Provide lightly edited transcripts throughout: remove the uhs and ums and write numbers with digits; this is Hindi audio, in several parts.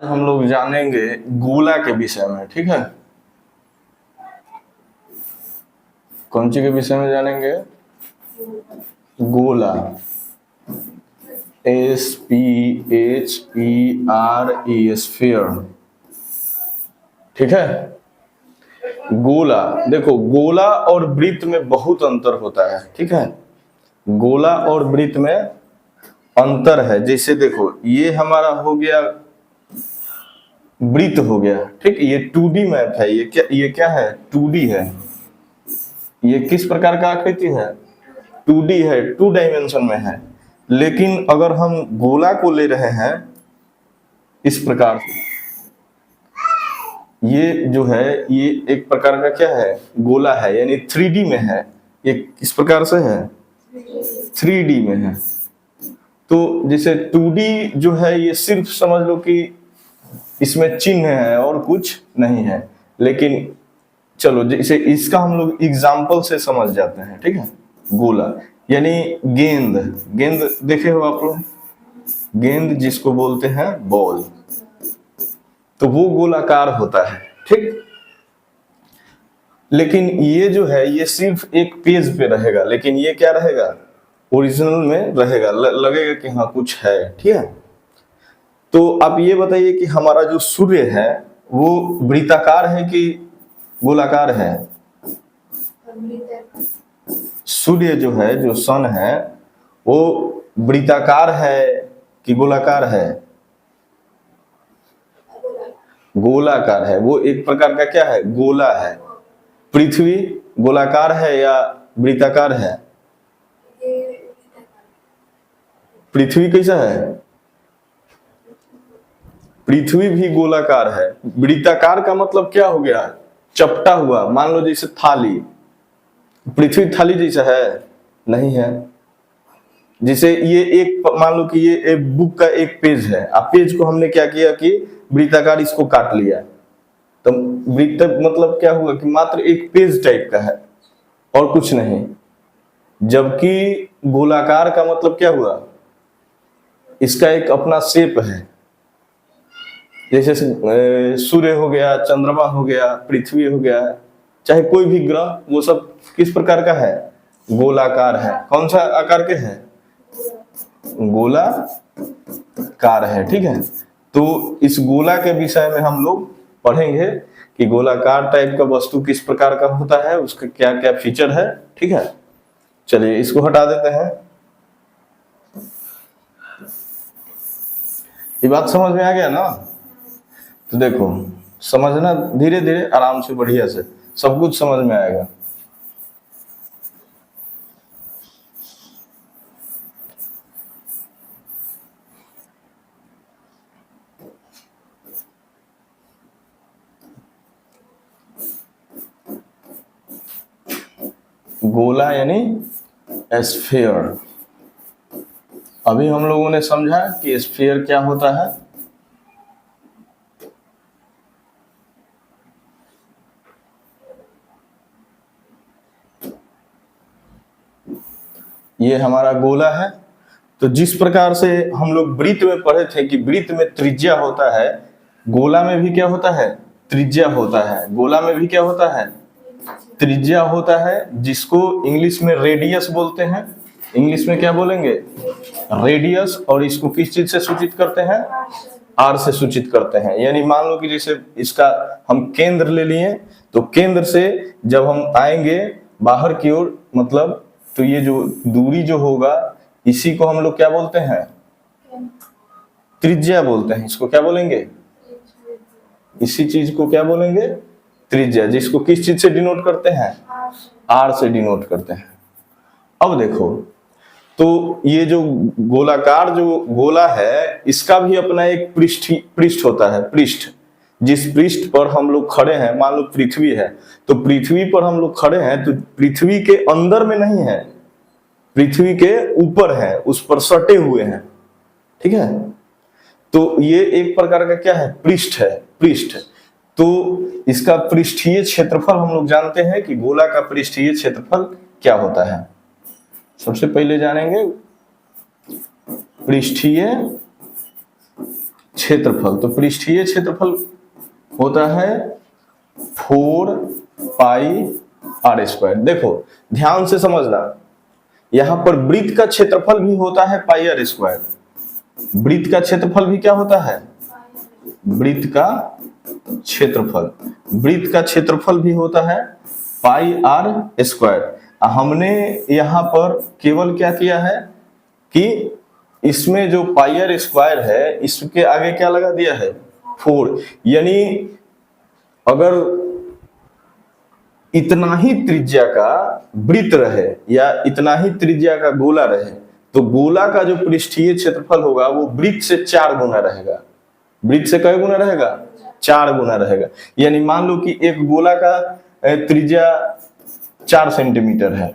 हम लोग जानेंगे गोला के विषय में, ठीक है। कौन सी के विषय में जानेंगे? गोला, SPHERE, स्फीयर, ठीक है। गोला, देखो गोला और वृत्त में बहुत अंतर होता है, ठीक है। गोला और वृत्त में अंतर है। जैसे देखो ये हमारा हो गया वृत्त हो गया, ठीक। ये 2D मैप है। ये क्या है? 2D है। ये किस प्रकार का आकृति है? 2D है, 2 डायमेंशन में है। लेकिन अगर हम गोला को ले रहे हैं इस प्रकार से, ये जो है ये एक प्रकार का क्या है? गोला है, यानी 3D में है। ये किस प्रकार से है? 3D में है। तो जैसे 2D जो है ये सिर्फ समझ लो कि इसमें चिन्ह है और कुछ नहीं है। लेकिन चलो जैसे इसका हम लोग एग्जाम्पल से समझ जाते हैं, ठीक है। गोला यानी गेंद, गेंद देखे हो आप लोग? गेंद जिसको बोलते हैं बॉल, तो वो गोलाकार होता है, ठीक। लेकिन ये जो है ये सिर्फ एक पेज पे रहेगा, लेकिन ये क्या रहेगा? ओरिजिनल में रहेगा, लगेगा कि हाँ कुछ है, ठीक है। तो आप ये बताइए कि हमारा जो सूर्य है वो वृत्ताकार है कि गोलाकार है? सूर्य जो है, जो सन है, वो वृत्ताकार है कि गोलाकार है? गोलाकार है। वो एक प्रकार का क्या है? गोला है। पृथ्वी गोलाकार है या वृत्ताकार है? पृथ्वी कैसा है? पृथ्वी भी गोलाकार है। वृत्ताकार का मतलब क्या हो गया? चपटा हुआ। मान लो जैसे थाली, पृथ्वी थाली जैसा है? नहीं है। जैसे ये एक, मान लो कि ये एक बुक का एक पेज है, अब पेज को हमने क्या किया कि वृत्ताकार इसको काट लिया, तो वृत्त मतलब क्या हुआ कि मात्र एक पेज टाइप का है और कुछ नहीं। जबकि गोलाकार का मतलब क्या हुआ? इसका एक अपना शेप है। जैसे सूर्य हो गया, चंद्रमा हो गया, पृथ्वी हो गया, चाहे कोई भी ग्रह, वो सब किस प्रकार का है? गोलाकार है। कौन सा आकार के है? गोलाकार है, ठीक है। तो इस गोला के विषय में हम लोग पढ़ेंगे कि गोलाकार टाइप का वस्तु किस प्रकार का होता है, उसका क्या क्या फीचर है, ठीक है। चलिए इसको हटा देते हैं। ये बात समझ में आ गया ना? तो देखो समझना, धीरे धीरे आराम से बढ़िया से सब कुछ समझ में आएगा। गोला यानी स्फीयर। अभी हम लोगों ने समझा कि स्फीयर क्या होता है। ये हमारा गोला है। तो जिस प्रकार से हम लोग वृत्त में पढ़े थे कि वृत्त में त्रिज्या होता है, गोला में भी क्या होता है? त्रिज्या होता है। गोला में भी क्या होता है? त्रिज्या होता है, जिसको इंग्लिश में रेडियस बोलते हैं। इंग्लिश में क्या बोलेंगे? रेडियस। और इसको किस चीज से सूचित करते हैं? आर से सूचित करते हैं। यानी मान लो कि जैसे इसका हम केंद्र ले लिए, तो केंद्र से जब हम आएंगे बाहर की ओर, मतलब तो ये जो दूरी जो होगा, इसी को हम लोग क्या बोलते हैं? त्रिज्या बोलते हैं। इसको क्या बोलेंगे? इसी चीज को क्या बोलेंगे? त्रिज्या। जिसको किस चीज से डिनोट करते हैं? आर से डिनोट करते हैं। अब देखो, तो ये जो गोलाकार जो गोला है, इसका भी अपना एक पृष्ठ होता है। पृष्ठ, जिस पृष्ठ पर हम लोग खड़े हैं, मान लो पृथ्वी है, तो पृथ्वी पर हम लोग खड़े हैं, तो पृथ्वी के अंदर में नहीं है, पृथ्वी के ऊपर है, उस पर सटे हुए हैं, ठीक है। तो ये एक प्रकार का क्या है? पृष्ठ है। पृष्ठ। तो इसका पृष्ठीय क्षेत्रफल हम लोग जानते हैं कि गोला का पृष्ठीय क्षेत्रफल क्या होता है। सबसे पहले जानेंगे पृष्ठीय क्षेत्रफल, तो पृष्ठीय क्षेत्रफल होता है 4 पाई आर स्क्वायर। देखो ध्यान से समझना, यहां पर वृत्त का क्षेत्रफल भी होता है पाई आर स्क्वायर। वृत्त का क्षेत्रफल भी क्या होता है? वृत्त का क्षेत्रफल, वृत्त का क्षेत्रफल भी होता है पाई आर स्क्वायर। हमने यहां पर केवल क्या किया है कि इसमें जो पाई आर स्क्वायर है इसके आगे क्या लगा दिया है? 4। यानी अगर इतना ही त्रिज्या का वृत्त रहे या इतना ही त्रिज्या का गोला रहे तो गोला का जो पृष्ठीय क्षेत्रफल होगा वो वृत्त से 4 गुना रहेगा। वृत्त से कई गुना रहेगा? 4 गुना रहेगा। यानी मान लो कि एक गोला का त्रिज्या 4 सेंटीमीटर है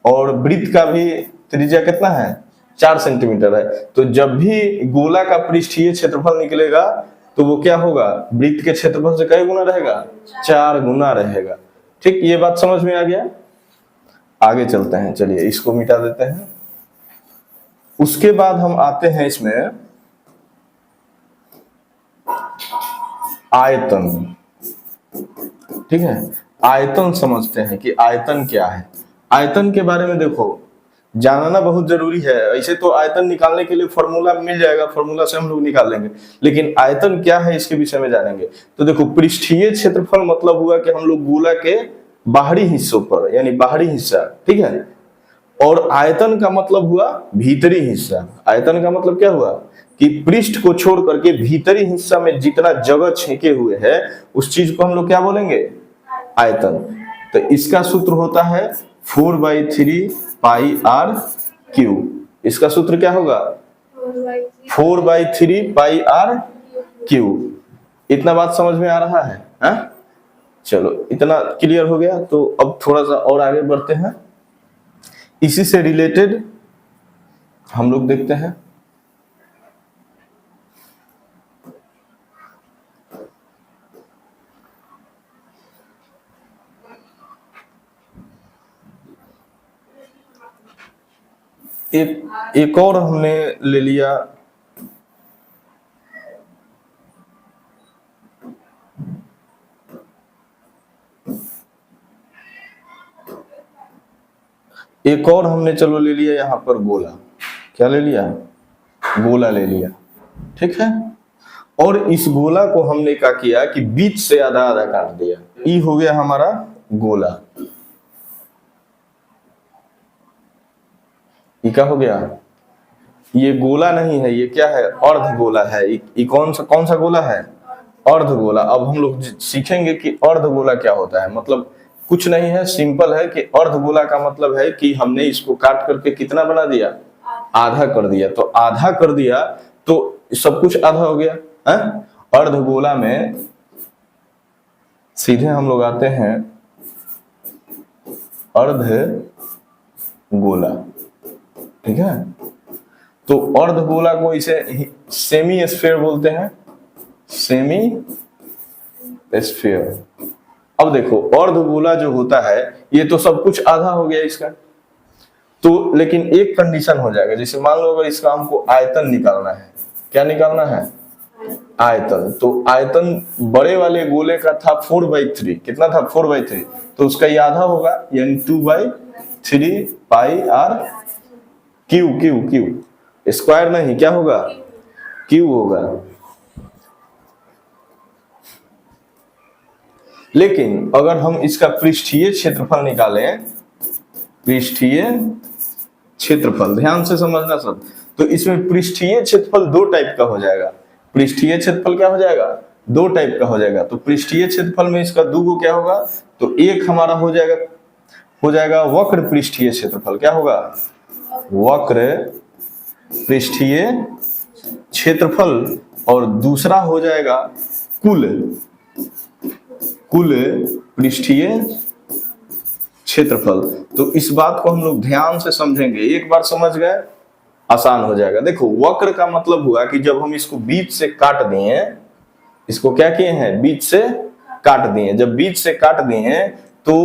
और वृत्त का भी त्रिज्या कितना है? 4 सेंटीमीटर है। तो जब भी गोला का पृष्ठीय क्षेत्रफल निकलेगा तो वो क्या होगा? वृत्त के क्षेत्रफल से कई गुना रहेगा? 4 गुना रहेगा। ठीक, ये बात समझ में आ गया? आगे चलते हैं, चलिए इसको मिटा देते हैं। उसके बाद हम आते हैं इसमें आयतन। ठीक है, आयतन समझते हैं कि आयतन क्या है। आयतन के बारे में देखो जानना बहुत जरूरी है। ऐसे तो आयतन निकालने के लिए फॉर्मूला मिल जाएगा, फॉर्मूला से हम लोग निकाल लेंगे, लेकिन आयतन क्या है इसके विषय में जानेंगे। तो देखो पृष्ठीय क्षेत्रफल मतलब हुआ कि हम लोग गोला के बाहरी हिस्सों पर, यानी बाहरी हिस्सा, ठीक है। और आयतन का मतलब हुआ भीतरी हिस्सा। आयतन का मतलब क्या हुआ कि पृष्ठ को छोड़ करके भीतरी हिस्सा में जितना जगह छेके हुए है उस चीज को हम लोग क्या बोलेंगे? आयतन। तो इसका सूत्र होता है 4/3 पाई आर क्यूब। इसका सूत्र क्या होगा? 4/3 पाई आर क्यूब। इतना बात समझ में आ रहा है? हा? चलो इतना क्लियर हो गया। तो अब थोड़ा सा और आगे बढ़ते हैं। इसी से रिलेटेड हम लोग देखते हैं एक और हमने ले लिया चलो ले लिया यहां पर गोला। क्या ले लिया? गोला ले लिया, ठीक है। और इस गोला को हमने क्या किया कि बीच से आधा आधा काट दिया। ये हो गया हमारा गोला। ये क्या हो गया? ये गोला नहीं है, ये क्या है? अर्ध गोला है। ये कौन सा गोला है? अर्ध गोला। अब हम लोग सीखेंगे कि अर्ध गोला क्या होता है। मतलब कुछ नहीं है, सिंपल है कि अर्ध गोला का मतलब है कि हमने इसको काट करके कितना बना दिया? आधा कर दिया। तो आधा कर दिया तो सब कुछ आधा हो गया है? अर्ध गोला में सीधे हम लोग आते हैं अर्ध गोला, ठीक है। तो अर्ध गोला को इसे सेमी स्फीयर बोलते हैं, सेमी स्फीयर। अब देखो अर्ध गोला जो होता है ये तो सब कुछ आधा हो गया इसका। तो लेकिन एक कंडीशन हो जाएगा, जैसे मान लो अगर इसका हमको आयतन निकालना है। क्या निकालना है? आयतन। तो आयतन बड़े वाले गोले का था 4/3। कितना था? 4/3। तो उसका ये आधा होगा, यानी 2/3 पाई आर क्यू। स्क्वायर नहीं, क्या होगा? क्यू होगा। लेकिन अगर हम इसका पृष्ठीय क्षेत्रफल निकालें, पृष्ठीय क्षेत्रफल ध्यान से समझना सब, तो इसमें पृष्ठीय क्षेत्रफल 2 टाइप का हो जाएगा। पृष्ठीय क्षेत्रफल क्या हो जाएगा? 2 टाइप का हो जाएगा। तो पृष्ठीय क्षेत्रफल में इसका 2 गो क्या होगा? तो एक हमारा हो जाएगा वक्र पृष्ठीय क्षेत्रफल। क्या होगा? वक्र पृष्ठीय क्षेत्रफल। और दूसरा हो जाएगा कुल पृष्ठीय क्षेत्रफल। तो इस बात को हम लोग ध्यान से समझेंगे। एक बार समझ गए आसान हो जाएगा। देखो वक्र का मतलब हुआ कि जब हम इसको बीच से काट दिए, इसको क्या किए हैं? बीच से काट दिए। जब बीच से काट दिए तो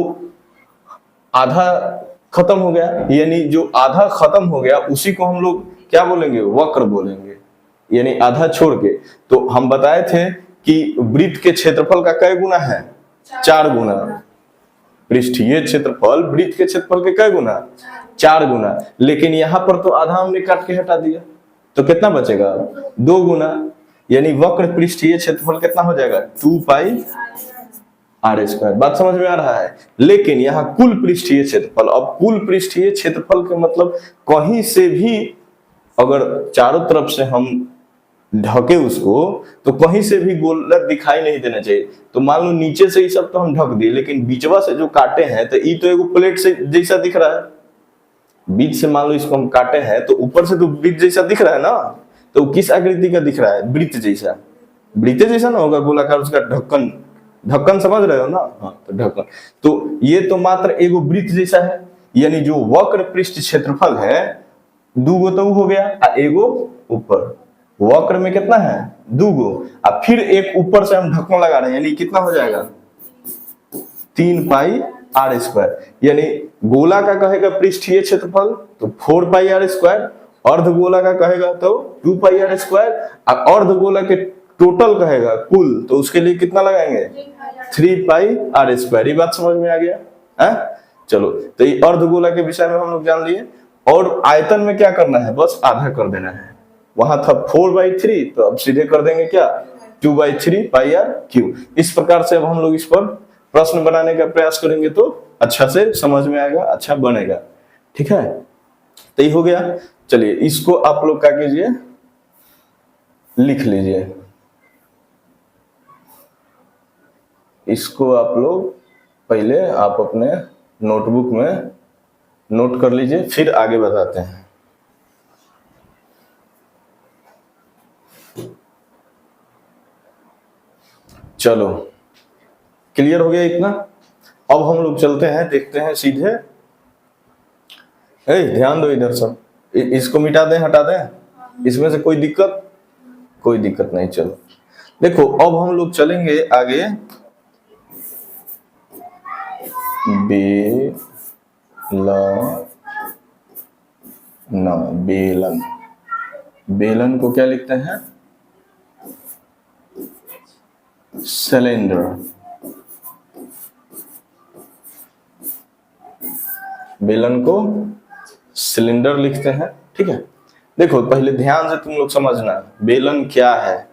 आधा खत्म हो गया, यानी जो आधा खत्म हो गया उसी को हम लोग क्या बोलेंगे? वक्र बोलेंगे। यानी आधा छोड़ के। तो हम बताए थे कि वृत्त के क्षेत्रफल का कई गुना है? 4 गुना। पृष्ठीय क्षेत्रफल वृत्त के क्षेत्रफल के कई गुना? 4 गुना। लेकिन यहाँ पर तो आधा हमने काट के हटा दिया, तो कितना बचेगा? 2 गुना। यानी वक्र पृष्ठीय क्षेत्रफल कितना हो जाएगा? 2 पाई आर स्क्वायर। बात समझ में आ रहा है? लेकिन यहाँ कुल पृष्ठीय क्षेत्रफल, अब कुल पृष्ठीय क्षेत्रफल के मतलब कहीं से भी अगर चारों तरफ से हम ढके उसको, तो कहीं से भी गोलक दिखाई नहीं देना चाहिए। तो मान लो नीचे से ये सब तो हम ढक दिए, लेकिन बीचवा से जो काटे हैं तो ये तो एगो प्लेट से जैसा दिख रहा है। बीच से मान लो इसको हम काटे हैं तो ऊपर से तो वृत्त जैसा दिख रहा है ना, तो किस आकृति का दिख रहा है? वृत्त जैसा। वृत्त जैसा ना होगा गोलाकार, उसका ढक्कन, ढक्कन समझ रहे हो ना? हाँ, तो ढक्कन। तो ये तो मात्र एगो वृत्त जैसा है, यानी जो वक्र पृष्ठ क्षेत्रफल है 2 गो तो हो गया, एगो ऊपर। वक्र में कितना है? 2 गो। अब फिर एक ऊपर से हम ढक्कन लगा रहे हैं, यानी कितना हो जाएगा? 3 पाई आर स्क्वायर। यानी गोला का कहेगा पृष्ठीय क्षेत्रफल तो 4 पाई आर स्क्वायर, अर्धगोला का कहेगा तो 2 पाई आर स्क्वायर, और अर्धगोला के टोटल कहेगा कुल तो उसके लिए कितना लगाएंगे? 3 पाई आर स्क्वायर। ये बात समझ में आ गया है? चलो, तो ये अर्धगोला के विषय में हम लोग जान लिए। और आयतन में क्या करना है? बस आधा कर देना है। वहां था 4/3, तो अब सीधे कर देंगे क्या? 2/3 पाई आर क्यूब। इस प्रकार से अब हम लोग इस पर प्रश्न बनाने का प्रयास करेंगे तो अच्छा से समझ में आएगा, अच्छा बनेगा। ठीक है, तो ये हो गया। चलिए इसको आप लोग क्या कीजिए, लिख लीजिए। इसको आप लोग पहले आप अपने नोटबुक में नोट कर लीजिए, फिर आगे बताते हैं। चलो, क्लियर हो गया इतना? अब हम लोग चलते हैं, देखते हैं सीधे। ध्यान दो इधर सब, इसको मिटा दें, हटा दें, इसमें से कोई दिक्कत? कोई दिक्कत नहीं। चलो देखो, अब हम लोग चलेंगे आगे। बेलन, बेलन को क्या लिखते हैं? सिलेंडर। बेलन को सिलेंडर लिखते हैं। ठीक है, देखो पहले ध्यान से तुम लोग समझना, बेलन क्या है।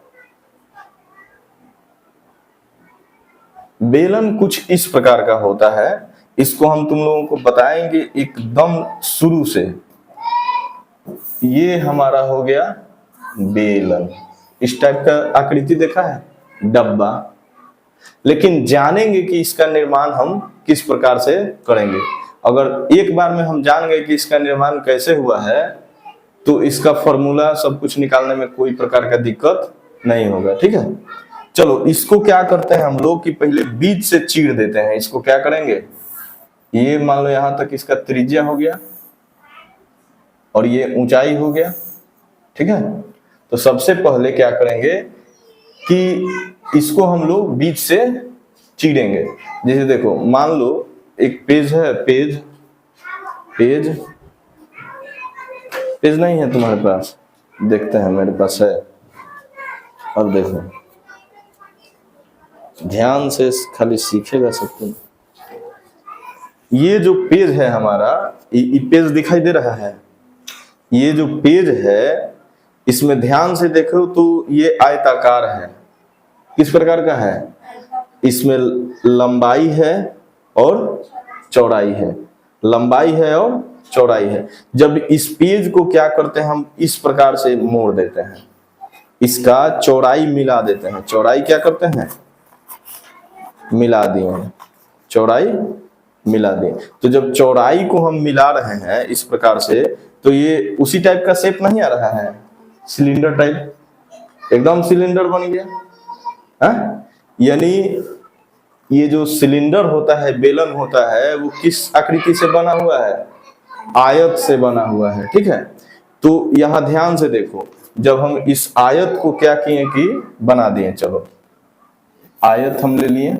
बेलन कुछ इस प्रकार का होता है, इसको हम तुम लोगों को बताएंगे एकदम शुरू से। ये हमारा हो गया बेलन। इस टाइप का आकृति देखा है, डब्बा। लेकिन जानेंगे कि इसका निर्माण हम किस प्रकार से करेंगे। अगर एक बार में हम जान गए कि इसका निर्माण कैसे हुआ है, तो इसका फॉर्मूला सब कुछ निकालने में कोई प्रकार का दिक्कत नहीं होगा। ठीक है, चलो इसको क्या करते हैं हम लोग कि पहले बीच से चीर देते हैं। इसको क्या करेंगे, ये मान लो यहां तक इसका त्रिज्या हो गया और ये ऊंचाई हो गया। ठीक है, तो सबसे पहले क्या करेंगे कि इसको हम लोग बीच से चीरेंगे। जैसे देखो, मान लो एक पेज है, पेज नहीं है तुम्हारे पास? देखते हैं, मेरे पास है। अब देखो, ध्यान से खाली सीखेगा सब कुछ। ये जो पेज है हमारा, ये पेज दिखाई दे रहा है। ये जो पेज है, इसमें ध्यान से देखो तो ये आयताकार है। किस प्रकार का है? इसमें लंबाई है और चौड़ाई है, लंबाई है और चौड़ाई है। जब इस पेज को क्या करते हैं, हम इस प्रकार से मोड़ देते हैं, इसका चौड़ाई मिला देते हैं। चौड़ाई क्या करते हैं? मिला दिए, चौड़ाई मिला दिए। तो जब चौड़ाई को हम मिला रहे हैं इस प्रकार से, तो ये उसी टाइप का शेप नहीं आ रहा है, सिलेंडर टाइप, एकदम सिलेंडर बन गया। यानी ये जो सिलेंडर होता है, बेलन होता है, वो किस आकृति से बना हुआ है? आयत से बना हुआ है। ठीक है, तो यहां ध्यान से देखो, जब हम इस आयत को क्या किए कि बना दिए, चलो आयत हम ले लिए,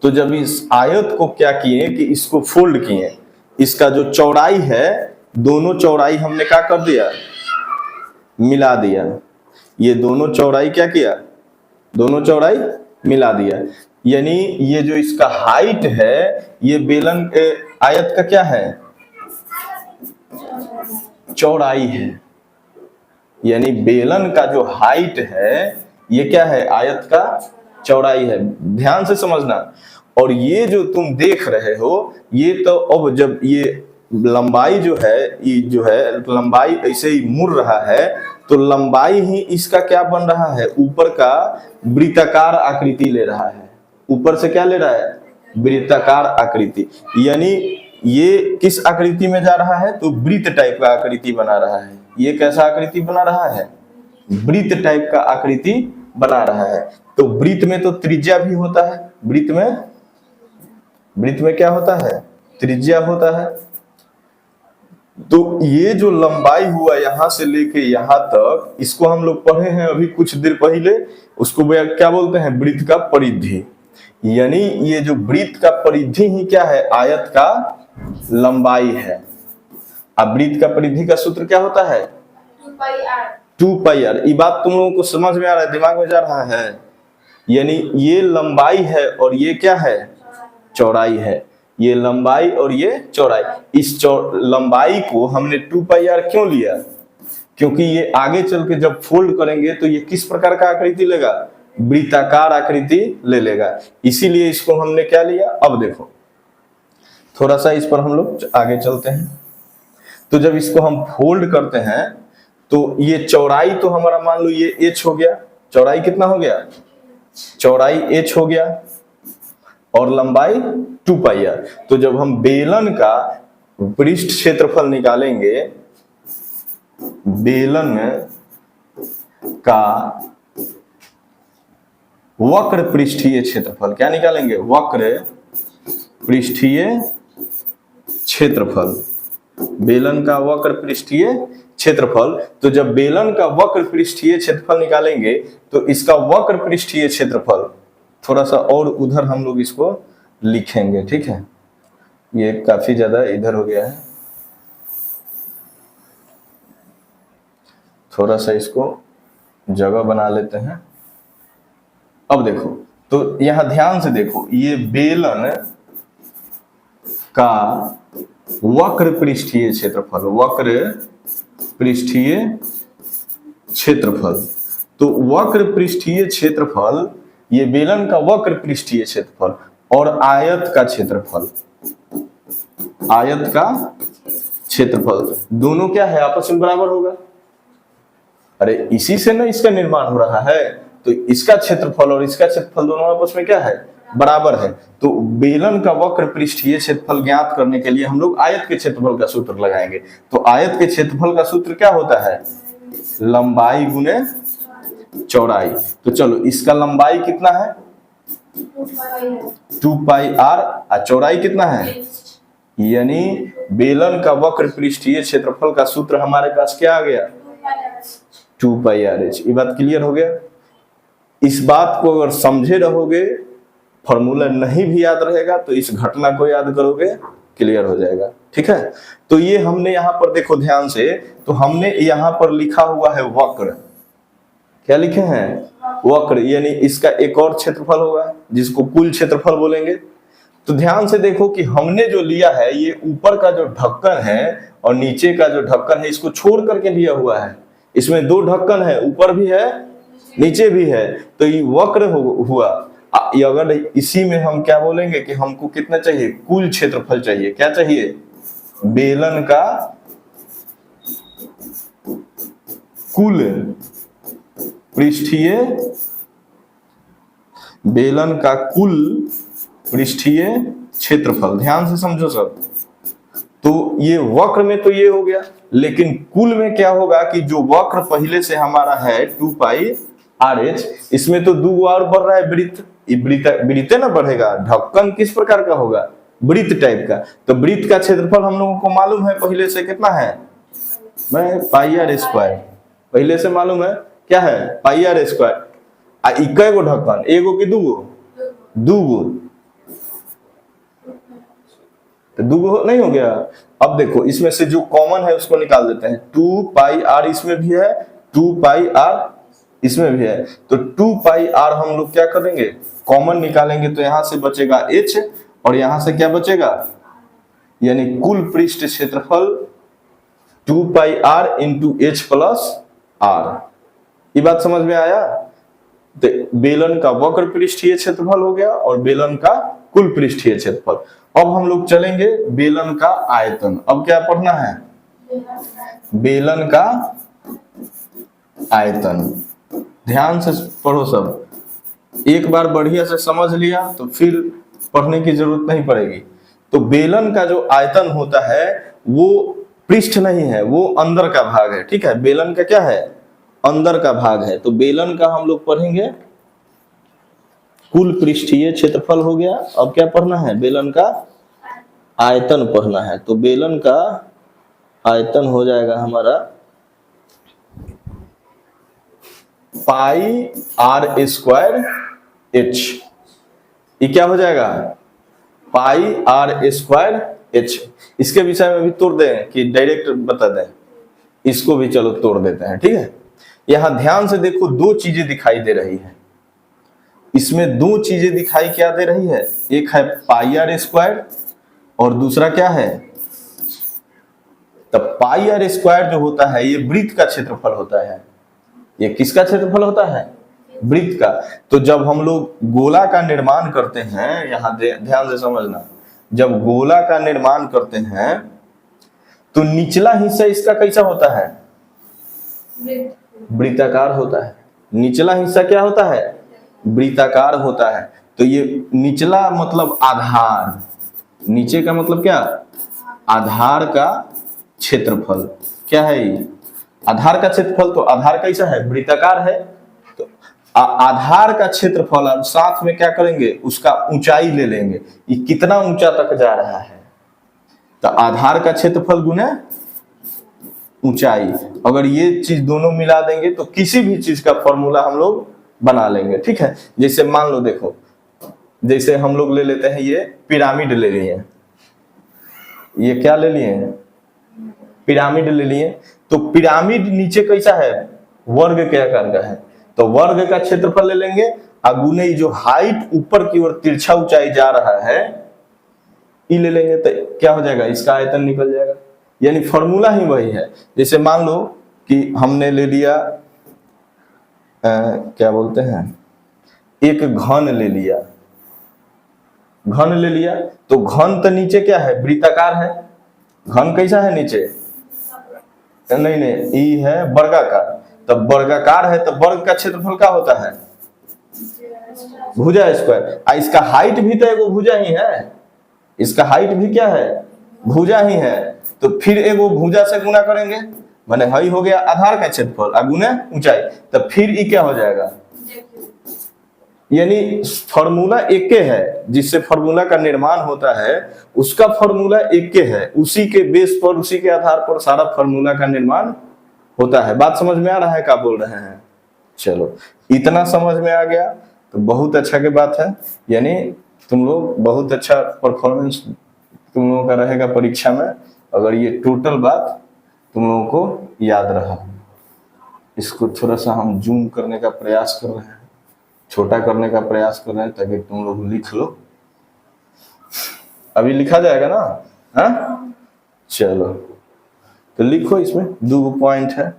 तो जब इस आयत को क्या किए कि इसको फोल्ड किए, इसका जो चौड़ाई है, दोनों चौड़ाई हमने क्या कर दिया? मिला दिया, ये दोनों चौड़ाई क्या किया, दोनों चौड़ाई मिला दिया। यानी ये जो इसका हाइट है ये बेलन आयत का क्या है, चौड़ाई है। यानी बेलन का जो हाइट है ये क्या है, आयत का चौड़ाई है। ध्यान से समझना। और ये जो तुम देख रहे हो ये तो अब जब ये लंबाई जो है, ये जो है लंबाई ऐसे ही मुड़ रहा है तो लंबाई ही इसका क्या बन रहा है, ऊपर का वृत्ताकार आकृति ले रहा है। ऊपर से क्या ले रहा है, वृत्ताकार आकृति। यानी ये किस आकृति में जा रहा है, तो वृत्त टाइप का आकृति बना रहा है। ये कैसा आकृति बना रहा है, वृत्त टाइप का आकृति बना रहा है। तो वृत्त में तो त्रिज्या भी होता है, वृत्त में क्या होता है, त्रिज्या होता है। तो ये जो लंबाई हुआ यहां से लेके यहां तक, इसको हम लोग पढ़े हैं अभी कुछ देर पहले, उसको क्या बोलते हैं, वृत्त का परिधि। यानी ये जो वृत्त का परिधि ही क्या है, आयत का लंबाई है। अब वृत्त का परिधि का सूत्र क्या होता है, 2πr। ये बात तुम लोगों को समझ में आ रहा है, दिमाग में जा रहा है। यानी ये लंबाई है और ये क्या है, चौड़ाई है। ये लंबाई और ये चौड़ाई। इस लंबाई को हमने 2πr क्यों लिया, क्योंकि ये आगे चल के जब फोल्ड करेंगे तो ये किस प्रकार का आकृति लेगा, वृत्ताकार आकृति ले लेगा। इसीलिए इसको हमने क्या लिया। अब देखो थोड़ा सा इस पर हम लोग आगे चलते हैं। तो जब इसको हम फोल्ड करते हैं तो ये चौड़ाई तो हमारा मान लो ये h हो गया, चौड़ाई कितना हो गया, चौड़ाई h हो गया और लंबाई 2πr। तो जब हम बेलन का पृष्ठ क्षेत्रफल निकालेंगे, बेलन का वक्र पृष्ठीय क्षेत्रफल, क्या निकालेंगे, वक्र पृष्ठीय क्षेत्रफल, बेलन का वक्र पृष्ठीय क्षेत्रफल। तो जब बेलन का वक्र पृष्ठीय क्षेत्रफल निकालेंगे तो इसका वक्र पृष्ठीय क्षेत्रफल, थोड़ा सा और उधर हम लोग इसको लिखेंगे, ठीक है, ये काफी ज्यादा इधर हो गया है, थोड़ा सा इसको जगह बना लेते हैं। अब देखो तो यहां ध्यान से देखो, ये बेलन का वक्र पृष्ठीय क्षेत्रफल, वक्र पृष्ठीय क्षेत्रफल। तो वक्र पृष्ठीय क्षेत्रफल, ये बेलन का वक्र पृष्ठीय क्षेत्रफल और आयत का क्षेत्रफल, आयत का क्षेत्रफल दोनों क्या है, आपस में बराबर होगा। अरे इसी से ना इसका निर्माण हो रहा है, तो इसका क्षेत्रफल और इसका क्षेत्रफल दोनों आपस में क्या है, बराबर है। तो बेलन का वक्र पृष्ठीय क्षेत्रफल ज्ञात करने के लिए हम लोग आयत के क्षेत्रफल का सूत्र लगाएंगे। तो आयत के क्षेत्रफल का सूत्र क्या होता है, लंबाई गुने चौड़ाई। तो चलो इसका लंबाई कितना है, 2πr और चौड़ाई कितना है, यानी बेलन का वक्र पृष्ठीय क्षेत्रफल का सूत्र हमारे पास क्या आ गया, 2πrh। ये बात क्लियर हो गया। इस बात को अगर समझे रहोगे, फॉर्मूला नहीं भी याद रहेगा तो इस घटना को याद करोगे, क्लियर हो जाएगा, ठीक है। तो ये हमने यहाँ पर देखो ध्यान से, तो हमने यहाँ पर लिखा हुआ है वक्र, क्या लिखे हैं, वक्र। यानी इसका एक और क्षेत्रफल होगा जिसको कुल क्षेत्रफल बोलेंगे। तो ध्यान से देखो कि हमने जो लिया है ये ऊपर का जो ढक्कन है और नीचे का जो ढक्कन है इसको छोड़ करके लिया हुआ है। इसमें दो ढक्कन है, ऊपर भी है नीचे भी है, तो ये वक्र हुआ। अगर इसी में हम क्या बोलेंगे कि हमको कितना चाहिए, कुल क्षेत्रफल चाहिए। क्या चाहिए, बेलन का कुल पृष्ठीय, बेलन का कुल पृष्ठीय क्षेत्रफल। ध्यान से समझो सब। तो ये वक्र में तो ये हो गया, लेकिन कुल में क्या होगा कि जो वक्र पहले से हमारा है 2πrh, इसमें तो दो और बढ़ रहा है वृत्त, वृत्त ना बढ़ेगा। ढक्कन किस प्रकार का होगा, वृत्त टाइप का। तो वृत्त का क्षेत्रफल हम लोगों को मालूम है पहले से कितना है, πr², पहले से मालूम है क्या है, πr²। इक्का गो ढक्कन, एगो की दूगो, दूगो, तो दूगो नहीं हो गया। अब देखो इसमें से जो कॉमन है उसको निकाल देते हैं, 2πr इसमें भी है, 2 पाई आर इसमें भी है, तो 2 पाई आर हम लोग क्या करेंगे, कॉमन निकालेंगे, तो यहां से बचेगा h और यहां से क्या बचेगा, यानी कुल पृष्ठ क्षेत्रफल 2 pi r into h plus r. ये बात समझ में आया? तो बेलन का वक्र पृष्ठीय क्षेत्रफल हो गया और बेलन का कुल पृष्ठीय क्षेत्रफल। अब हम लोग चलेंगे बेलन का आयतन। अब क्या पढ़ना है, बेलन का आयतन। ध्यान से पढ़ो सब, एक बार बढ़िया से समझ लिया तो फिर पढ़ने की जरूरत नहीं पड़ेगी। तो बेलन का जो आयतन होता है वो पृष्ठ नहीं है, वो अंदर का भाग है, ठीक है। बेलन का क्या है, अंदर का भाग है। तो बेलन का हम लोग पढ़ेंगे कुल पृष्ठीय क्षेत्रफल हो गया। अब क्या पढ़ना है, बेलन का आयतन पढ़ना है। तो बेलन का आयतन हो जाएगा हमारा पाई आर स्क्वायर एच। ये क्या हो जाएगा, पाई आर स्क्वायर एच। इसके विषय में भी तोड़ दें कि डायरेक्ट बता दें, इसको भी चलो तोड़ देते हैं, ठीक है। यहां ध्यान से देखो, दो चीजें दिखाई दे रही है, इसमें दो चीजें दिखाई क्या दे रही है, एक है पाई आर स्क्वायर और दूसरा क्या है, तब पाई आर स्क्वायर जो होता है ये वृत्त का क्षेत्रफल होता है। ये किसका क्षेत्रफल होता है, वृत्त का। तो जब हम लोग गोला का निर्माण करते हैं, यहां ध्यान से समझना, जब गोला का निर्माण करते हैं तो निचला हिस्सा इसका कैसा होता है, वृत्ताकार होता है। निचला हिस्सा क्या होता है, वृत्ताकार होता है। तो ये निचला मतलब आधार, नीचे का मतलब क्या, आधार का क्षेत्रफल। क्या है ये, आधार का क्षेत्रफल। तो आधार कैसा है, वृत्ताकार है। तो आधार का क्षेत्रफल अब साथ में क्या करेंगे, उसका ऊंचाई ले लेंगे, ये कितना ऊंचा तक जा रहा है, तो आधार का क्षेत्रफल गुने ऊंचाई। अगर ये चीज दोनों मिला देंगे तो किसी भी चीज का फॉर्मूला हम लोग बना लेंगे, ठीक है। जैसे मान लो, देखो, जैसे हम लोग ले लेते हैं, ये पिरामिड ले लिए, ये क्या ले लिए हैं, पिरामिड ले लिए। तो पिरामिड नीचे कैसा है, वर्ग के आकार का है, तो वर्ग का क्षेत्रफल ले लेंगे, अगुने जो हाइट ऊपर की ओर तिरछा ऊंचाई जा रहा है ये ले लेंगे, तो क्या हो जाएगा, इसका आयतन निकल जाएगा। यानी फॉर्मूला ही वही है। जैसे मान लो कि हमने ले लिया क्या बोलते हैं, एक घन ले लिया, घन ले लिया, तो घन तो नीचे क्या है, वृत्ताकार है। घन कैसा है नीचे, नहीं ई है वर्गाकार। तब वर्गाकार है तो वर्ग का क्षेत्रफल क्या होता है, भुजा स्क्वायर। इसका हाइट भी तो एगो भुजा ही है, इसका हाइट भी क्या है, भुजा ही है। तो फिर एगो भुजा से गुना करेंगे, माने हई हो गया आधार का क्षेत्रफल अगुने ऊंचाई, तब फिर ये क्या हो जाएगा, यानी फॉर्मूला एक के है। जिससे फॉर्मूला का निर्माण होता है उसका फॉर्मूला एक के है, उसी के बेस पर, उसी के आधार पर सारा फॉर्मूला का निर्माण होता है। बात समझ में आ रहा है, क्या बोल रहे हैं? चलो, इतना समझ में आ गया तो बहुत अच्छा की बात है। यानी तुम लोग बहुत अच्छा परफॉर्मेंस तुम लोगों का रहेगा परीक्षा में, अगर ये टोटल बात तुम लोगों को याद रहा। इसको थोड़ा सा हम जूम करने का प्रयास कर रहे हैं, छोटा करने का प्रयास कर रहे हैं, ताकि तुम लोग लिख लो। अभी लिखा जाएगा ना, हाँ? चलो तो लिखो, इसमें 2 पॉइंट है।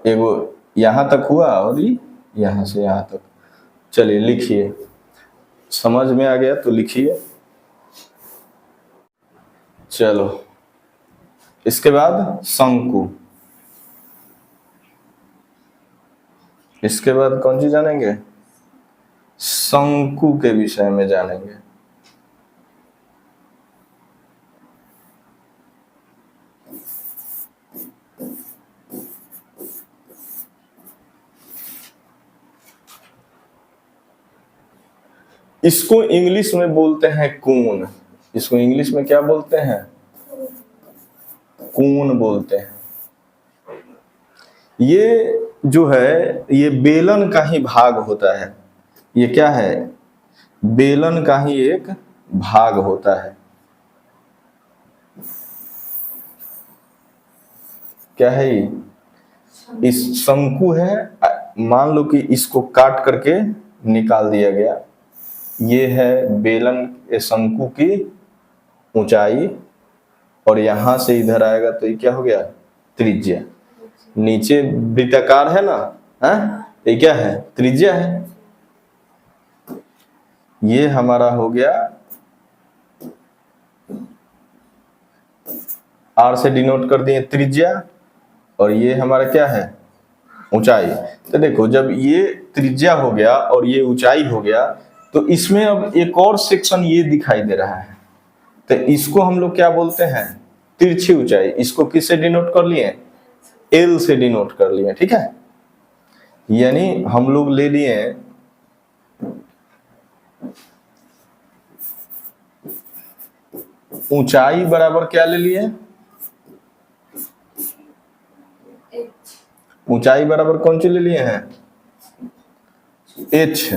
एगो यहां तक हुआ और यहां से यहां तक। चलिए लिखिए, समझ में आ गया तो लिखिए। चलो, इसके बाद शंकु, इसके बाद कौन सी जानेंगे, शंकु के विषय में जानेंगे। इसको इंग्लिश में बोलते हैं कोन। इसको इंग्लिश में क्या बोलते हैं, कोन बोलते हैं। ये जो है ये बेलन का ही भाग होता है। ये क्या है, बेलन का ही एक भाग होता है। क्या है ये? इस शंकु है, मान लो कि इसको काट करके निकाल दिया गया। ये है बेलन शंकु की ऊंचाई, और यहां से इधर आएगा तो ये क्या हो गया? त्रिज्या। नीचे वृत्ताकार है ना, है? ये क्या है? त्रिज्या है। ये हमारा हो गया, आर से डिनोट कर दिए त्रिज्या, और ये हमारा क्या है? ऊंचाई। तो देखो, जब ये त्रिज्या हो गया और ये ऊंचाई हो गया, तो इसमें अब एक और सेक्शन ये दिखाई दे रहा है, तो इसको हम लोग क्या बोलते हैं? तिरछी ऊंचाई। इसको किससे डिनोट कर लिए? एल से डिनोट कर लिए, ठीक है। यानी हम लोग ले लिए ऊंचाई बराबर क्या ले लिए? ऊंचाई बराबर कौन सी ले लिए हैं? एच,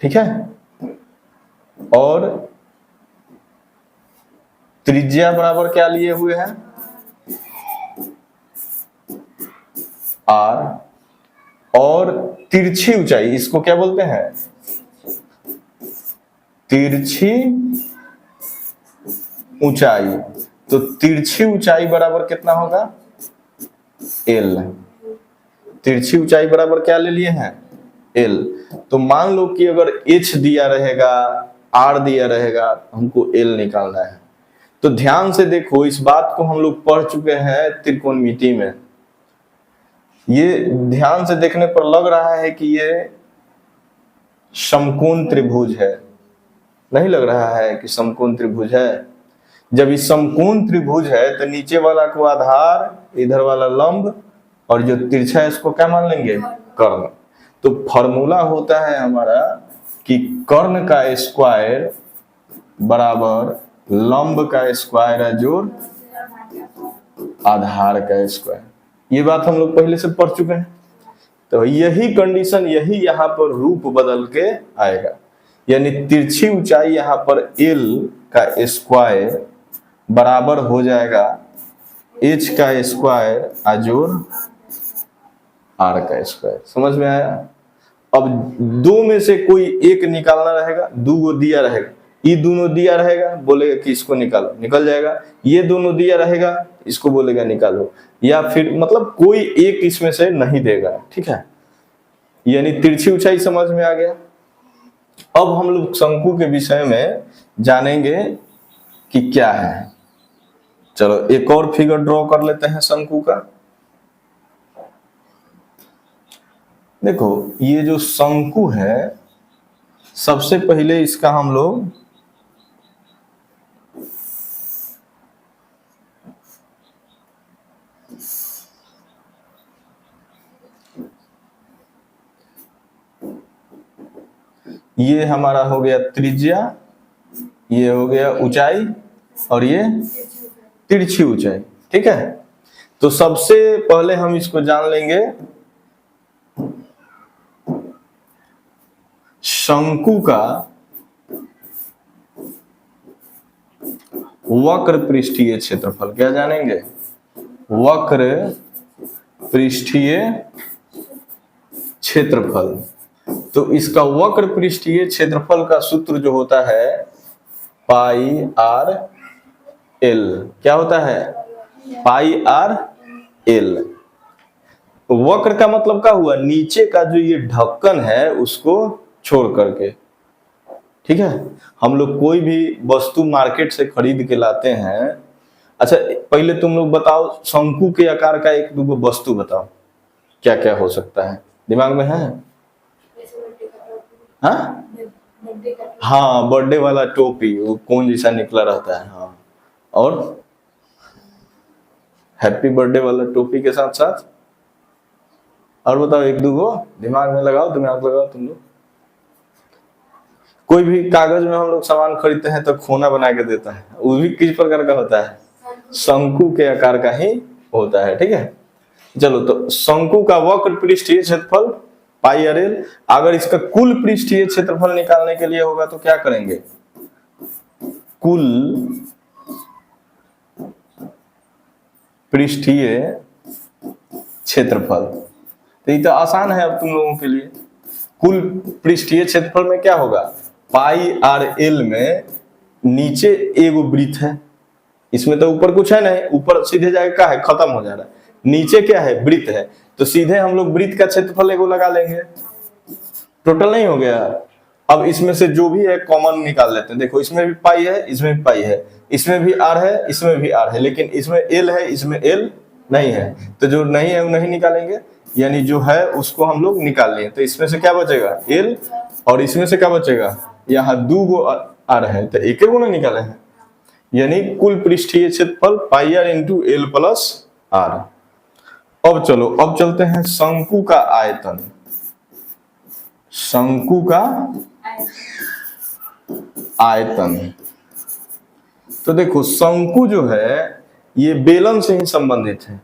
ठीक है। और त्रिज्या बराबर क्या लिए हुए हैं? आर। और तिरछी ऊंचाई, इसको क्या बोलते हैं? तिरछी ऊंचाई। तो तिरछी ऊंचाई बराबर कितना होगा? एल। तिरछी ऊंचाई बराबर क्या ले लिए हैं? एल। तो मान लो कि अगर एच दिया रहेगा, आर दिया रहेगा, हमको एल निकालना है। तो ध्यान से देखो, इस बात को हम लोग पढ़ चुके हैं त्रिकोणमिति में। ये ध्यान से देखने पर लग रहा है कि ये समकोण त्रिभुज है। नहीं लग रहा है कि समकोण त्रिभुज है? जब इस समकोण त्रिभुज है तो नीचे वाला को आधार, इधर वाला लंब, और जो तिरछा है इसको क्या मान लेंगे? कर्ण। तो फॉर्मूला होता है हमारा कि कर्ण का स्क्वायर बराबर लंब का स्क्वायर है जोड़ आधार का स्क्वायर। ये बात हम लोग पहले से पढ़ चुके हैं। तो यही कंडीशन, यही यहाँ पर रूप बदल के आएगा। यानी तिरछी ऊंचाई यहाँ पर एल का स्क्वायर बराबर हो जाएगा एच का स्क्वायर अजोड़ आर का स्क्वायर। समझ में आया? अब दो में से कोई एक निकालना रहेगा, दो दिया रहेगा, ये दोनों दिया रहेगा, बोलेगा कि इसको निकालो, निकल जाएगा। ये दोनों दिया रहेगा, इसको बोलेगा निकालो, या फिर मतलब कोई एक इसमें से नहीं देगा, ठीक है। यानी तिरछी ऊंचाई समझ में आ गया। अब हम लोग शंकु के विषय में जानेंगे कि क्या है। चलो एक और फिगर ड्रॉ कर लेते हैं शंकु का। देखो, ये जो शंकु है, सबसे पहले इसका हम लोग ये हमारा हो गया त्रिज्या, ये हो गया ऊंचाई, और ये तिरछी ऊंचाई, ठीक है। तो सबसे पहले हम इसको जान लेंगे, शंकु का वक्र पृष्ठीय क्षेत्रफल। क्या जानेंगे? वक्र पृष्ठीय क्षेत्रफल। तो इसका वक्र पृष्ठीय क्षेत्रफल का सूत्र जो होता है पाई आर एल। क्या होता है? Pi R L. वक्र का मतलब क्या हुआ? नीचे का जो ये ढक्कन है उसको छोड़ करके, ठीक है। हम लोग कोई भी वस्तु मार्केट से खरीद के लाते हैं। अच्छा, पहले तुम लोग बताओ, शंकु के आकार का एक दो वस्तु बताओ, क्या क्या हो सकता है? दिमाग में है? हाँ, बर्थडे वाला टोपी, वो कौन जैसा निकला रहता है। हाँ, और हैप्पी बर्थडे वाला टोपी के साथ साथ और बताओ एक दो गो, दिमाग में लगाओ, दिमाग लगाओ तुम लोग। कोई भी कागज में हम लोग सामान खरीदते हैं तो खोना बना के देता है, वो भी किस प्रकार का होता है? शंकु के आकार का ही होता है, ठीक है। चलो, तो शंकु का वक्र पृष्ठीय क्षेत्रफल पाई आर एल। अगर इसका कुल पृष्ठीय क्षेत्रफल निकालने के लिए होगा तो क्या करेंगे? कुल पृष्ठीय क्षेत्रफल। तो ये तो आसान है अब तुम लोगों के लिए। कुल पृष्ठीय क्षेत्रफल में क्या होगा, पाई आर एल में नीचे एगो वृत्त है, इसमें तो ऊपर कुछ है नहीं, ऊपर सीधे जाके क्या है, खत्म हो जा रहा है, नीचे क्या है, वृत्त है, तो सीधे हम लोग वृत्त का क्षेत्रफल एगो लगा लेंगे, टोटल नहीं हो गया। अब इसमें से जो भी है कॉमन निकाल लेते हैं। देखो इसमें भी पाई है, इसमें भी पाई है, इसमें भी आर है, इसमें भी आर है, लेकिन इसमें एल है, इसमें एल नहीं है, तो जो नहीं है वो नहीं निकालेंगे, यानी जो है उसको हम लोग निकाल लिए। तो इसमें से क्या बचेगा, एल, और इसमें से क्या बचेगा, यहाँ 2 गो आर है, तो एक गो ना निकाले हैं, यानी कुल पृष्ठीय क्षेत्रफल pi r into l plus r. अब चलो, अब चलते हैं शंकु का आयतन। शंकु का आयतन, तो देखो शंकु जो है ये बेलन से ही संबंधित है।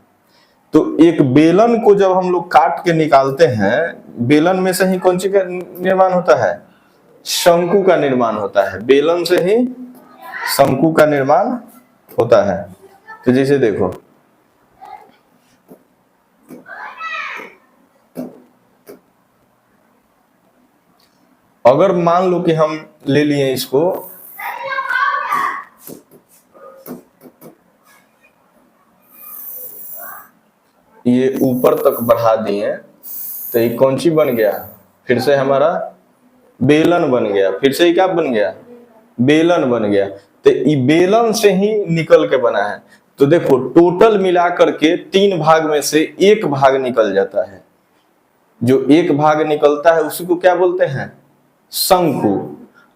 तो एक बेलन को जब हम लोग काट के निकालते हैं, बेलन में से ही कौन सी का निर्माण होता है, शंकु का निर्माण होता है, बेलन से ही शंकु का निर्माण होता है। तो जैसे देखो अगर मान लो कि हम ले लिए इसको, ये ऊपर तक बढ़ा दिए, तो ये कौन सी बन गया, फिर से हमारा बेलन बन गया, फिर से ये क्या बन गया, बेलन बन गया। तो ये बेलन से ही निकल के बना है। तो देखो टोटल मिलाकर के 3 भाग में से 1 भाग निकल जाता है, जो 1 भाग निकलता है उसी को क्या बोलते हैं, शंकु।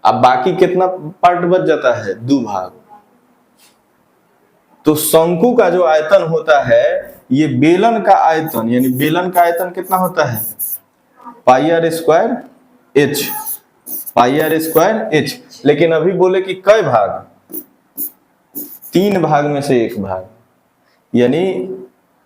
अब बाकी कितना पार्ट बच जाता है, 2 भाग। तो शंकु का जो आयतन होता है, ये बेलन का आयतन, यानी बेलन का आयतन कितना होता है, pi r square h, pi r square h. लेकिन अभी बोले कि कई भाग, 3 भाग में से 1 भाग, यानी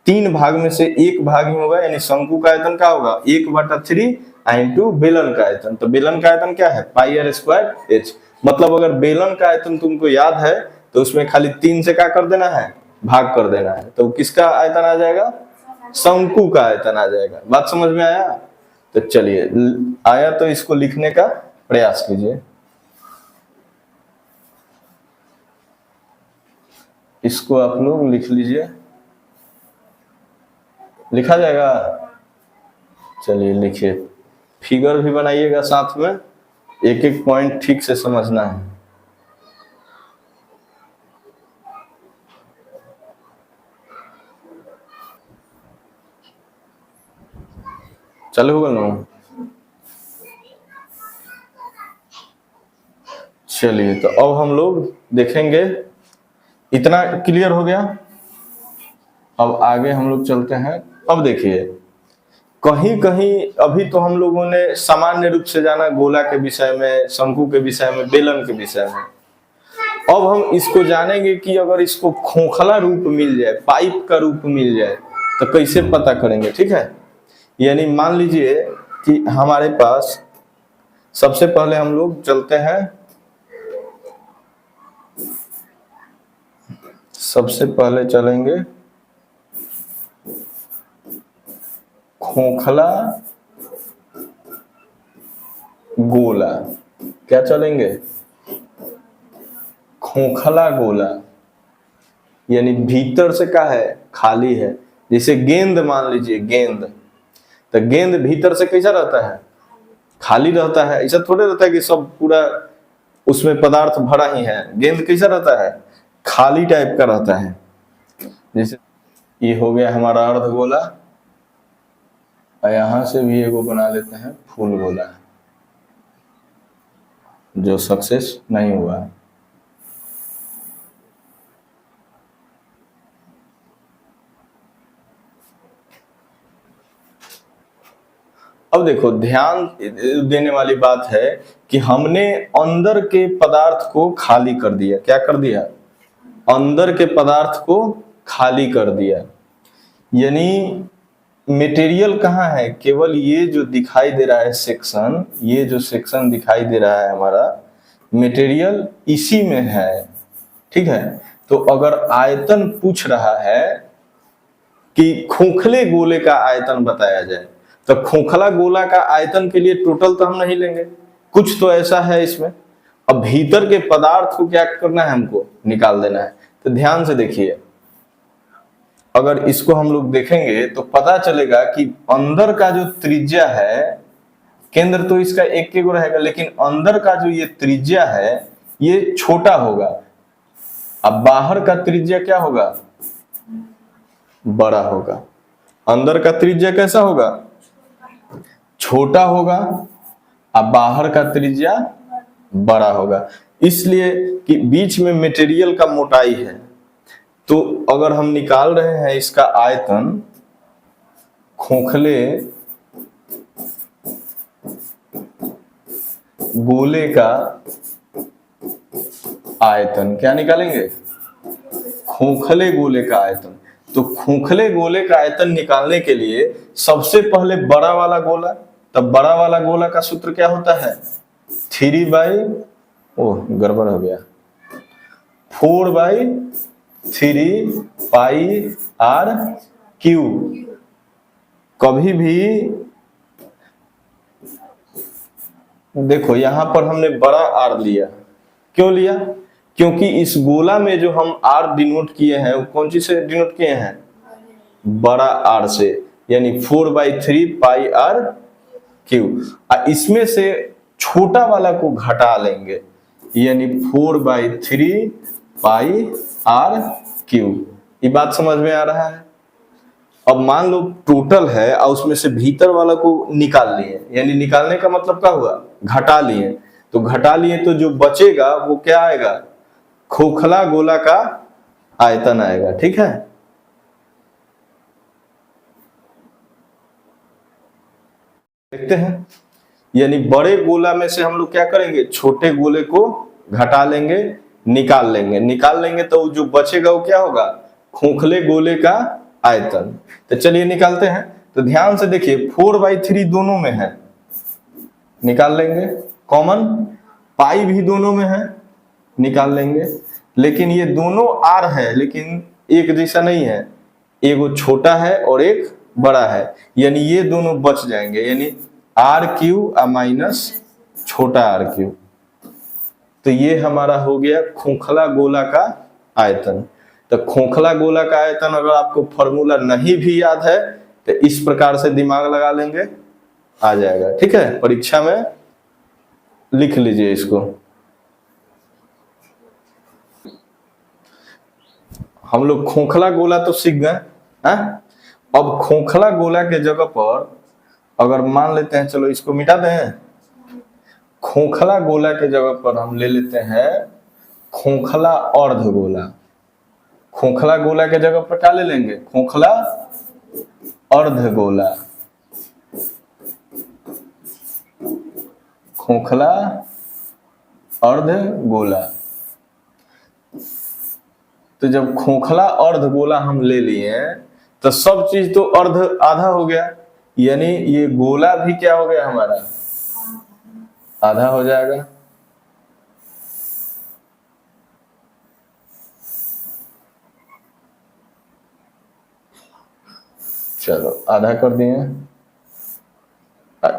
3 भाग में से 1 भाग ही होगा, यानी शंकु का आयतन क्या होगा, 1/3 इंटू बेलन का आयतन। तो बेलन का आयतन क्या है, पाई आर स्क्वायर एच। मतलब अगर बेलन का आयतन तुमको याद है तो उसमें खाली 3 से क्या कर देना है, भाग कर देना है, तो किसका आयतन आ जाएगा, शंकु का आयतन आ जाएगा। बात समझ में आया। तो चलिए, आया तो इसको लिखने का प्रयास कीजिए। इसको आप लोग लिख लीजिए, लिखा जाएगा। चलिए लिखिए, फिगर भी बनाइएगा साथ में, एक एक पॉइंट ठीक से समझना है। चलो होगा ना। चलिए, तो अब हम लोग देखेंगे, इतना क्लियर हो गया। अब आगे हम लोग चलते हैं। अब देखिए, कहीं कहीं अभी तो हम लोगों ने सामान्य रूप से जाना गोला के विषय में, शंकु के विषय में, बेलन के विषय में। अब हम इसको जानेंगे कि अगर इसको खोखला रूप मिल जाए, पाइप का रूप मिल जाए, तो कैसे पता करेंगे, ठीक है। यानी मान लीजिए कि हमारे पास, सबसे पहले हम लोग चलते हैं, सबसे पहले चलेंगे खोखला गोला। क्या चलेंगे, खोखला गोला, यानी भीतर से क्या है, खाली है। जैसे गेंद मान लीजिए, गेंद, तो गेंद भीतर से कैसा रहता है, खाली रहता है। ऐसा थोड़े रहता है कि सब पूरा उसमें पदार्थ भरा ही है। गेंद कैसा रहता है, खाली टाइप का रहता है। जैसे ये हो गया हमारा अर्ध गोला, और यहां से भी एगो बना लेते हैं फूल गोला, जो सक्सेस नहीं हुआ। अब देखो, ध्यान देने वाली बात है कि हमने अंदर के पदार्थ को खाली कर दिया। क्या कर दिया, अंदर के पदार्थ को खाली कर दिया। यानी मटेरियल कहाँ है, केवल ये जो दिखाई दे रहा है सेक्शन, ये जो सेक्शन दिखाई दे रहा है हमारा, मटेरियल इसी में है, ठीक है। तो अगर आयतन पूछ रहा है कि खोखले गोले का आयतन बताया जाए। तो खोखला गोला का आयतन के लिए टोटल तो हम नहीं लेंगे, कुछ तो ऐसा है इसमें। अब भीतर के पदार्थ को क्या करना है, हमको निकाल देना है। तो ध्यान से देखिए, अगर इसको हम लोग देखेंगे तो पता चलेगा कि अंदर का जो त्रिज्या है, केंद्र तो इसका एक के गो रहेगा, लेकिन अंदर का जो ये त्रिज्या है ये छोटा होगा। अब बाहर का त्रिज्या क्या होगा, बड़ा होगा। अंदर का त्रिज्या कैसा होगा, छोटा होगा। अब बाहर का त्रिज्या बड़ा होगा, इसलिए कि बीच में मटेरियल का मोटाई है। तो अगर हम निकाल रहे हैं इसका आयतन, खोखले गोले का आयतन, क्या निकालेंगे, खोखले गोले का आयतन। तो खोखले गोले का आयतन निकालने के लिए सबसे पहले बड़ा वाला गोला, तब बड़ा वाला गोला का सूत्र क्या होता है, 3/, ओह गड़बड़ हो गया, 4/3 पाई आर क्यू। कभी भी देखो यहां पर हमने बड़ा आर लिया, क्यों लिया, क्योंकि इस गोला में जो हम आर डिनोट किए हैं वो कौन सी से डिनोट किए हैं, बड़ा आर से, यानी 4/3 पाई आर क्यू। इसमें से छोटा वाला को घटा लेंगे, यानी 4/3 पाई आर क्यू। ये बात समझ में आ रहा है। अब मान लो टोटल है और उसमें से भीतर वाला को निकाल लिए, यानी निकालने का मतलब क्या हुआ, घटा लिए। तो घटा लिए तो जो बचेगा वो क्या आएगा, खोखला गोला का आयतन आएगा। ठीक है, देखते हैं। यानी बड़े गोला में से हम लोग क्या करेंगे, छोटे गोले को घटा लेंगे, निकाल लेंगे। निकाल लेंगे तो जो बचेगा वो क्या होगा, खोखले गोले का आयतन। तो चलिए निकालते हैं। तो ध्यान से देखिए, 4/3 दोनों में है, निकाल लेंगे। कॉमन पाई भी दोनों में है, निकाल लेंगे। लेकिन ये दोनों आर है, लेकिन एक जैसा नहीं है, एक छोटा है और एक बड़ा है, यानी ये दोनों बच जाएंगे, यानी आर क्यू माइनस छोटा आर क्यू। तो ये हमारा हो गया खोखला गोला का आयतन। तो खोखला गोला का आयतन अगर आपको फॉर्मूला नहीं भी याद है तो इस प्रकार से दिमाग लगा लेंगे, आ जाएगा। ठीक है, परीक्षा में लिख लीजिए इसको। हम लोग खोखला गोला तो सीख गए, अब खोखला गोला के जगह पर अगर मान लेते हैं, चलो इसको मिटा दें, खोखला गोला के जगह पर हम ले लेते हैं खोखला अर्ध गोला। खोखला गोला के जगह पर क्या ले लेंगे, खोखला अर्ध गोला। खोखला अर्ध गोला। तो जब खोखला अर्ध गोला हम ले लिए तो सब चीज तो अर्ध आधा हो गया, यानी ये गोला भी क्या हो गया हमारा, आधा हो जाएगा। चलो आधा कर दिए,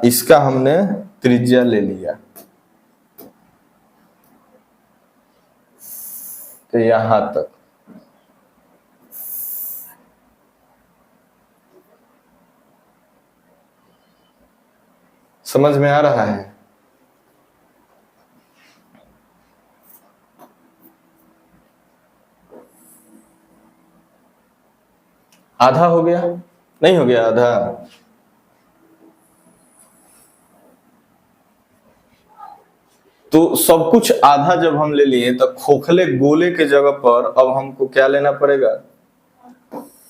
इसका हमने त्रिज्या ले लिया, तो यहां तक। समझ में आ रहा है? आधा हो गया, नहीं हो गया आधा? तो सब कुछ आधा जब हम ले लिए तो खोखले गोले के जगह पर अब हमको क्या लेना पड़ेगा,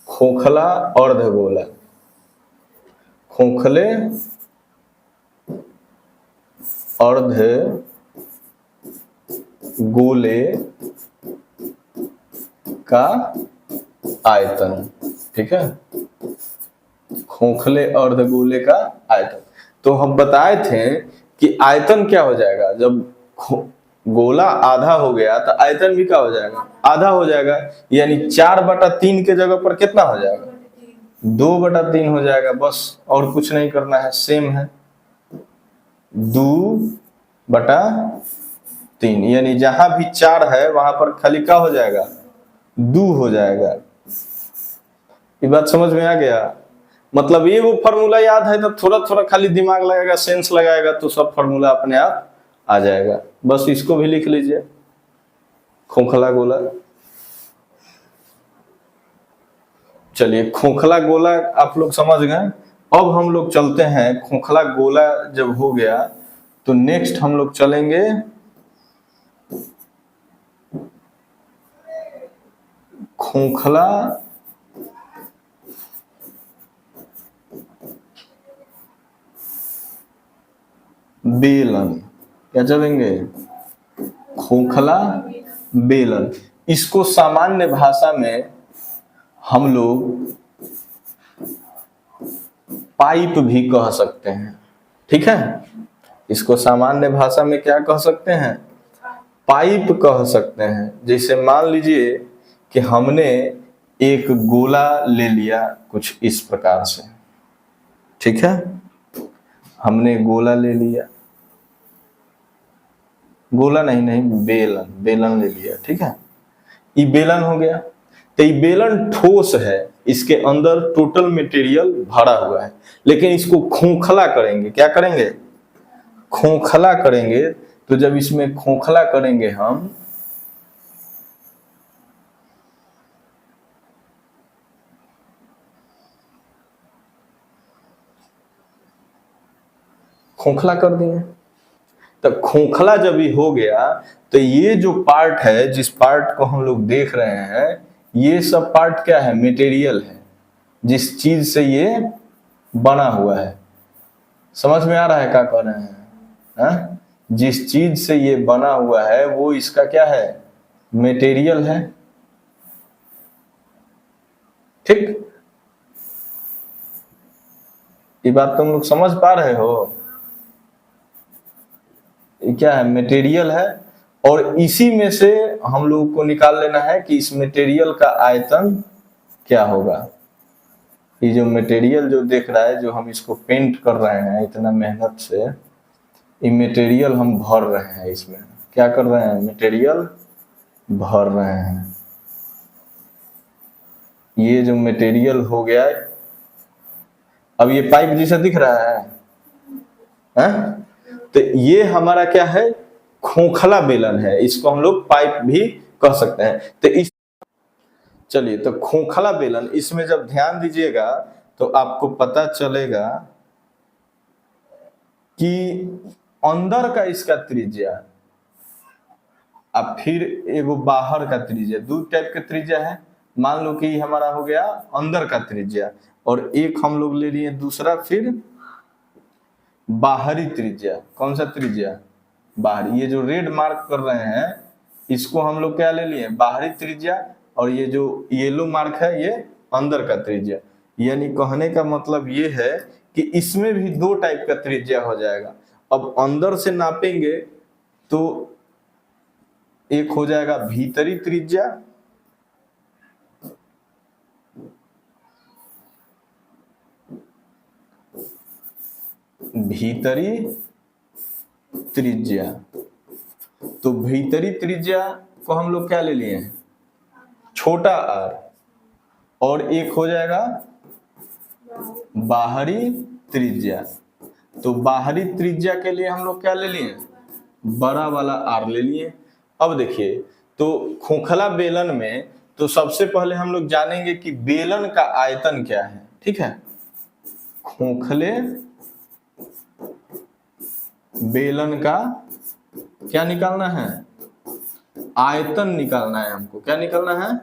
खोखला अर्ध गोला। खोखले अर्ध गोले का आयतन। ठीक है, खोखले अर्ध गोले का आयतन। तो हम बताए थे कि आयतन क्या हो जाएगा, जब गोला आधा हो गया तो आयतन भी क्या हो जाएगा, आधा हो जाएगा। यानी 4/3 के जगह पर कितना हो जाएगा, 2/3 हो जाएगा बस, और कुछ नहीं करना है, सेम है 2/3, यानी जहां भी 4 है वहां पर खाली क्या हो जाएगा, 2 हो जाएगा। ये बात समझ में आ गया? मतलब ये वो फॉर्मूला याद है तो थोड़ा थोड़ा खाली दिमाग लगाएगा, सेंस लगाएगा तो सब फॉर्मूला अपने आप आ जाएगा। बस इसको भी लिख लीजिए, खोखला गोला। चलिए खोखला गोला आप लोग समझ गए। अब हम लोग चलते हैं, खोखला गोला जब हो गया तो नेक्स्ट हम लोग चलेंगे खोखला बेलन। क्या चलेंगे? खोखला बेलन। इसको सामान्य भाषा में हम लोग पाइप भी कह सकते हैं, ठीक है? इसको सामान्य भाषा में क्या कह सकते हैं? पाइप कह सकते हैं। जैसे मान लीजिए कि हमने एक गोला ले लिया कुछ इस प्रकार से, ठीक है? हमने गोला ले लिया, गोला नहीं बेलन, बेलन ले लिया, ठीक है? ये बेलन हो गया। तो ये बेलन ठोस है, इसके अंदर टोटल मटेरियल भरा हुआ है, लेकिन इसको खोखला करेंगे। क्या करेंगे? खोखला करेंगे। तो जब इसमें खोखला करेंगे हम, खोखला कर दिए, तो खोखला जब ये हो गया तो ये जो पार्ट है, जिस पार्ट को हम लोग देख रहे हैं, ये सब पार्ट क्या है? मटेरियल है, जिस चीज से ये बना हुआ है। समझ में आ रहा है क्या कह रहे हैं? हा? जिस चीज से ये बना हुआ है वो इसका क्या है? मटेरियल है, ठीक? ये बात तुम लोग समझ पा रहे हो? ये क्या है? मटेरियल है। और इसी में से हम लोगों को निकाल लेना है कि इस मटेरियल का आयतन क्या होगा। ये जो मटेरियल जो देख रहा है, जो हम इसको पेंट कर रहे हैं इतना मेहनत से, ये मटेरियल हम भर रहे हैं इसमें। क्या कर रहे हैं? मटेरियल भर रहे हैं। ये जो मटेरियल हो गया, अब ये पाइप जैसा दिख रहा है, हैं? तो ये हमारा क्या है? खोखला बेलन है। इसको हम लोग पाइप भी कह सकते हैं। तो इस चलिए, तो खोखला बेलन, इसमें जब ध्यान दीजिएगा तो आपको पता चलेगा कि अंदर का इसका त्रिज्या, अब फिर एगो बाहर का त्रिज्या, दो टाइप का त्रिज्या है। मान लो कि हमारा हो गया अंदर का त्रिज्या, और एक हम लोग ले लिए दूसरा फिर बाहरी त्रिज्या। कौन सा त्रिज्या? बाहरी। ये जो रेड मार्क कर रहे हैं इसको हम लोग क्या ले लिए? बाहरी त्रिज्या। और ये जो येलो मार्क है ये अंदर का त्रिज्या। यानी कहने का मतलब ये है कि इसमें भी दो टाइप का त्रिज्या हो जाएगा। अब अंदर से नापेंगे तो एक हो जाएगा भीतरी त्रिज्या, भीतरी त्रिज्या। तो भीतरी त्रिज्या को हम लोग क्या ले लिए हैं? छोटा r। और एक हो जाएगा बाहरी त्रिज्या। तो बाहरी त्रिज्या के लिए हम लोग क्या ले लिए? बड़ा वाला r ले लिए। अब देखिए, तो खोखला बेलन में तो सबसे पहले हम लोग जानेंगे कि बेलन का आयतन क्या है, ठीक है? खोखले बेलन का क्या निकालना है? आयतन निकालना है हमको। क्या निकालना है?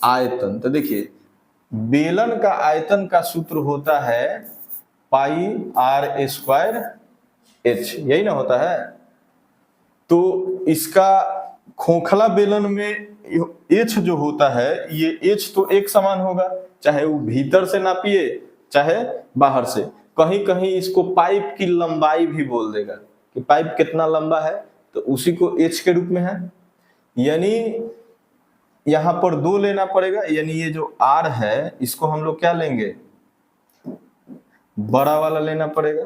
आयतन। तो देखिए, बेलन का आयतन का सूत्र होता है पाई r स्क्वायर h, यही ना होता है? तो इसका खोखला बेलन में h जो होता है, ये h तो एक समान होगा, चाहे वो भीतर से नापिए चाहे बाहर से। कहीं कहीं इसको पाइप की लंबाई भी बोल देगा कि पाइप कितना लंबा है, तो उसी को h के रूप में है। यानी यहां पर 2 लेना पड़ेगा, यानी ये जो r है इसको हम लोग क्या लेंगे, बड़ा वाला लेना पड़ेगा,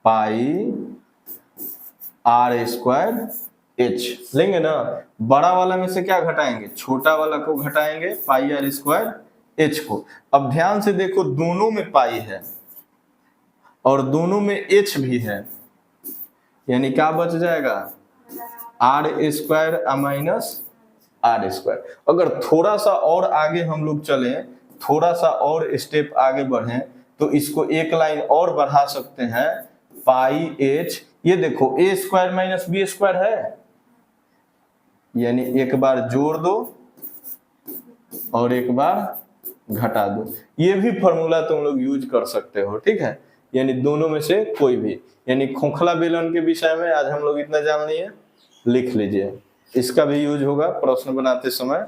पाई r स्क्वायर h लेंगे ना। बड़ा वाला में से क्या घटाएंगे, छोटा वाला को घटाएंगे, पाई r स्क्वायर h को। अब ध्यान से देखो, दोनों में पाई है और दोनों में h भी है, यानी क्या बच जाएगा, r square minus r square. अगर थोड़ा सा और आगे हम लोग चलें, थोड़ा सा और स्टेप आगे बढ़ें, तो इसको एक लाइन और बढ़ा सकते हैं, पाई h, ये देखो a square minus b square है, यानी एक बार जोड़ दो और एक बार घटा दो। ये भी फॉर्मूला तुम लोग यूज कर सकते हो, ठीक है, यानी दोनों में से कोई भी। यानी खोखला बेलन के विषय में आज हम लोग इतना जान लिए, लिख लीजिए, इसका भी यूज होगा प्रश्न बनाते समय।